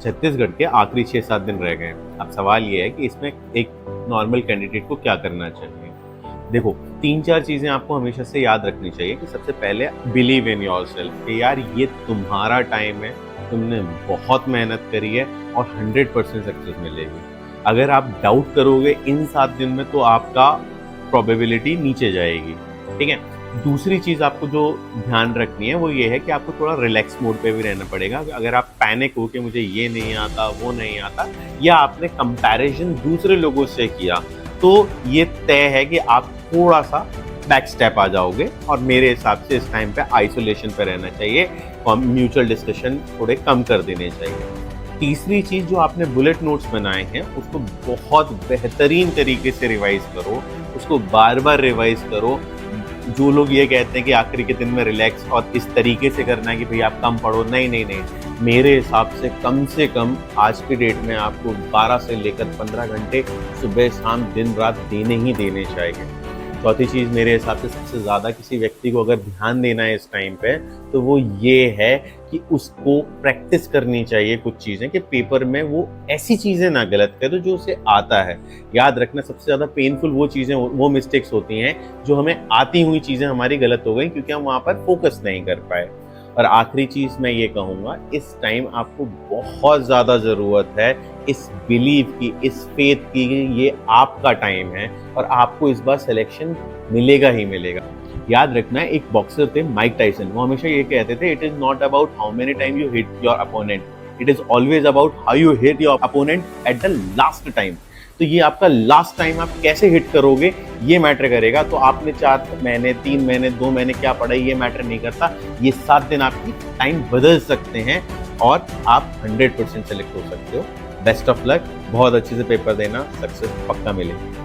छत्तीसगढ़ के आखिरी 6-7 दिन रह गए हैं। अब सवाल ये है कि इसमें एक नॉर्मल कैंडिडेट को क्या करना चाहिए। देखो, 3-4 चीज़ें आपको हमेशा से याद रखनी चाहिए कि सबसे पहले बिलीव इन योरसेल्फ कि यार ये तुम्हारा टाइम है, तुमने बहुत मेहनत करी है और 100% सक्सेस मिलेगी। अगर आप डाउट करोगे इन 7 दिन में तो आपका प्रोबेबिलिटी नीचे जाएगी, ठीक है। दूसरी चीज़ आपको जो ध्यान रखनी है वो ये है कि आपको थोड़ा रिलैक्स मोड पे भी रहना पड़ेगा। अगर आप पैनिक हो कि मुझे ये नहीं आता, वो नहीं आता, या आपने कंपैरिजन दूसरे लोगों से किया, तो ये तय है कि आप थोड़ा सा बैक स्टेप आ जाओगे। और मेरे हिसाब से इस टाइम पे आइसोलेशन पे रहना चाहिए और म्यूचुअल डिस्कशन थोड़े कम कर देने चाहिए। तीसरी चीज़, जो आपने बुलेट नोट्स बनाए हैं उसको बहुत बेहतरीन तरीके से रिवाइज करो, उसको बार बार रिवाइज करो। जो लोग ये कहते हैं कि आखिरी के दिन में रिलैक्स और इस तरीके से करना है कि भाई आप कम पढ़ो, नहीं नहीं नहीं, मेरे हिसाब से कम आज की डेट में आपको 12 से लेकर 15 घंटे सुबह शाम दिन रात देने ही देने चाहिए। चौथी चीज़, मेरे हिसाब से सबसे ज़्यादा किसी व्यक्ति को अगर ध्यान देना है इस टाइम पे, तो वो ये है कि उसको प्रैक्टिस करनी चाहिए कुछ चीज़ें, कि पेपर में वो ऐसी चीज़ें ना गलत करे जो उसे आता है। याद रखना, सबसे ज़्यादा पेनफुल वो चीज़ें, वो मिस्टेक्स होती हैं जो हमें आती हुई चीज़ें हमारी गलत हो गई क्योंकि हम वहाँ पर फोकस नहीं कर पाए। और आखिरी चीज़ मैं ये कहूँगा, इस टाइम आपको बहुत ज़्यादा ज़रूरत है इस बिलीव की, इस फेथ की, ये आपका टाइम है और आपको इस बार सिलेक्शन मिलेगा ही मिलेगा। याद रखना, एक बॉक्सर थे माइक टाइसन, वो हमेशा ये कहते थे, it is not about how many time you hit your opponent, it is always about how you hit your opponent at the last time. तो ये आपका लास्ट टाइम आप कैसे हिट करोगे ये मैटर करेगा। तो आपने 4 महीने, 3 महीने, 2 महीने क्या पढ़ा ये मैटर नहीं करता। ये 7 दिन आपकी टाइम बदल सकते हैं और आप 100% सेलेक्ट हो सकते हो। बेस्ट ऑफ लक, बहुत अच्छे से पेपर देना, सक्सेस पक्का मिलेगी।